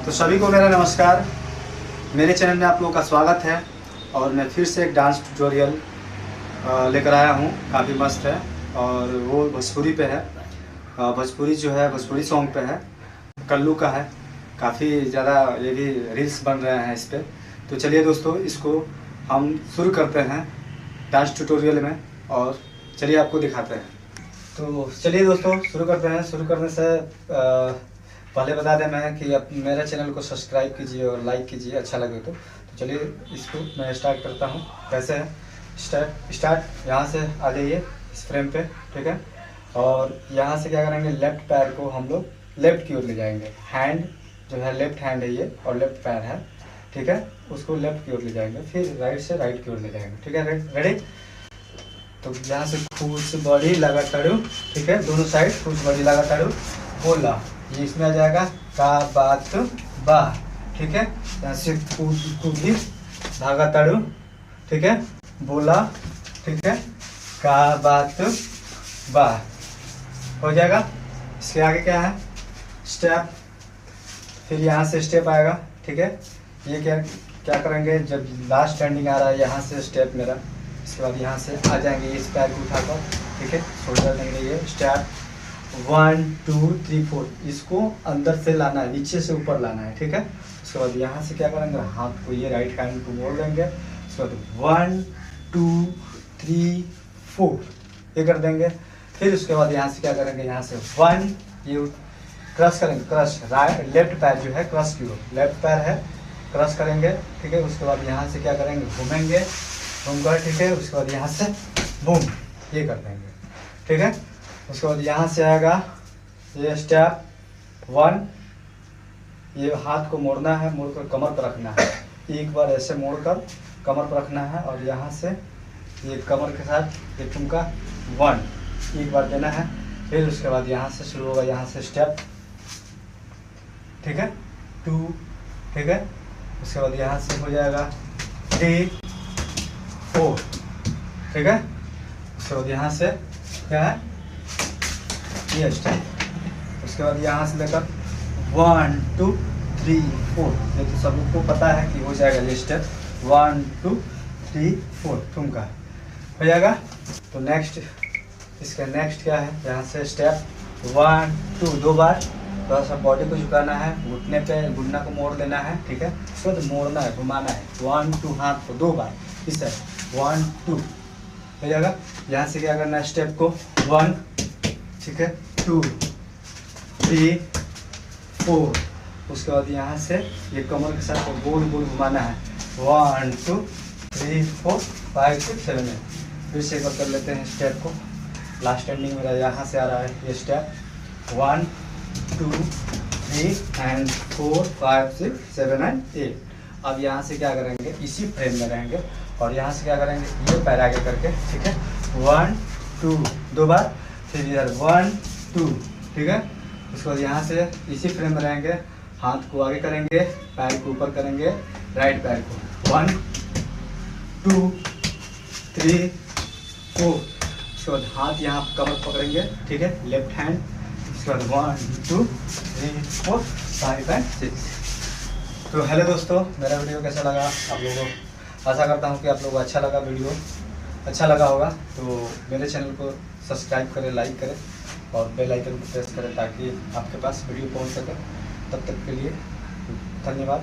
तो सभी को मेरा नमस्कार। मेरे चैनल में आप लोगों का स्वागत है और मैं फिर से एक डांस ट्यूटोरियल लेकर आया हूँ। काफ़ी मस्त है और वो भोजपुरी पे है। भोजपुरी जो है भोजपुरी सॉन्ग पे है, कल्लू का है। काफ़ी ज़्यादा ये भी रील्स बन रहे हैं इस पर। तो चलिए दोस्तों, इसको हम शुरू करते हैं डांस ट्यूटोरियल में और चलिए आपको दिखाते हैं। तो चलिए दोस्तों शुरू करते हैं। शुरू करने से पहले बता दें मैं कि आप मेरे चैनल को सब्सक्राइब कीजिए और लाइक कीजिए अच्छा लगे तो चलिए इसको मैं स्टार्ट करता हूँ। कैसे है स्टार्ट यहाँ से आ जाइए इस फ्रेम पे, ठीक है। और यहाँ से क्या करेंगे, लेफ्ट पैर को हम लोग लेफ्ट की ओर ले जाएंगे। हैंड जो है लेफ्ट हैंड है ये और लेफ्ट पैर है, ठीक है। उसको लेफ्ट की ओर ले जाएंगे, फिर राइट से राइट की ओर ले जाएंगे, ठीक है। रेडी। तो यहाँ से खुश बॉडी लगा ताड़ू, ठीक है। दोनों साइड खुश बॉडी लगा ताड़ू बोला, ये इसमें आ जाएगा का बात बा, ठीक है। यहाँ से कूदी भागा ताड़ू, ठीक है, बोला, ठीक है, का बात बा हो जाएगा। इसके आगे क्या है, स्टेप। फिर यहाँ से स्टेप आएगा, ठीक है। ये क्या करेंगे, जब लास्ट स्टैंडिंग आ रहा है यहाँ से स्टेप मेरा, इसके बाद यहाँ से आ जाएंगे इस पैर को उठाकर, ठीक है। शोल्डर लेंगे, ये स्टेप 1 2 3 4, इसको अंदर से लाना है, नीचे से ऊपर लाना है, ठीक है। उसके बाद यहाँ से क्या करेंगे, हाथ को ये राइट हैंड को मोड़ देंगे। उसके बाद 1 2 3 4 ये कर देंगे। फिर उसके बाद यहाँ से क्या करेंगे, यहाँ से 1 ये क्रश करेंगे, क्रश राइट लेफ्ट पैर जो है क्रश की ओर, लेफ्ट पैर है क्रश करेंगे, ठीक है। उसके बाद यहाँ से क्या करेंगे, घूमेंगे घूमकर, ठीक है। उसके बाद यहाँ से बूम ये कर देंगे, ठीक है। उसके बाद यहाँ से आएगा ये स्टेप 1, ये हाथ को मोड़ना है, मोड़कर कमर पर रखना है। एक बार ऐसे मोड़कर कमर पर रखना है और यहाँ से ये कमर के साथ ये ठुमका 1 एक बार देना है। फिर उसके बाद यहाँ से शुरू होगा, यहाँ से स्टेप, ठीक है, 2, ठीक है। उसके बाद यहाँ से हो जाएगा 3 4, ठीक है। उसके बाद यहाँ से क्या है, ये स्टेप। उसके बाद यहाँ से लेकर 1 2 3 4, ये तो सब लोग को पता है कि हो जाएगा ये स्टेप 1 2 3 4 ठुमका हो जाएगा। तो नेक्स्ट इसका नेक्स्ट क्या है, यहाँ से स्टेप 1 2 दो बार थोड़ा सा बॉडी को झुकाना है, घुटने पे घुटना को मोड़ देना है, ठीक है। उसको तो मोड़ना है, घुमाना है 1 2 हाथ को दो बार इस तरह 1 2 हो जाएगा। यहाँ से क्या करना है, स्टेप को 1, ठीक है, 2 3 4। उसके बाद यहाँ से ये कमर के साथ गोल गोल घुमाना है 1 2 3 4 5 6 7 8। फिर से एक बार कर लेते हैं स्टेप को। लास्ट एंडिंग मेरा यहाँ से आ रहा है ये स्टेप 1 2 3 एंड 4 5 6 7 एंड 8। अब यहाँ से क्या करेंगे, इसी फ्रेम में रहेंगे और यहाँ से क्या करेंगे, ये पैर आगे करके, ठीक है, 1 2 दो बार, फिर इधर 1 2, ठीक है। उसके बाद यहाँ से इसी फ्रेम में रहेंगे, हाथ को आगे करेंगे, पैर को ऊपर करेंगे, राइट पैर को 1 2 3 4। उसके बाद हाथ यहाँ कमर पकड़ेंगे, ठीक है, लेफ्ट हैंड। उसके बाद 1 2 3 4 5 एंड 6। तो हेलो दोस्तों, मेरा वीडियो कैसा लगा आप लोगों को, आशा करता हूँ कि आप लोगों को अच्छा लगा, वीडियो अच्छा लगा होगा। तो मेरे चैनल को सब्सक्राइब करें, लाइक करें और बेल आइकन को प्रेस करें ताकि आपके पास वीडियो पहुँच सके। तब तक के लिए धन्यवाद।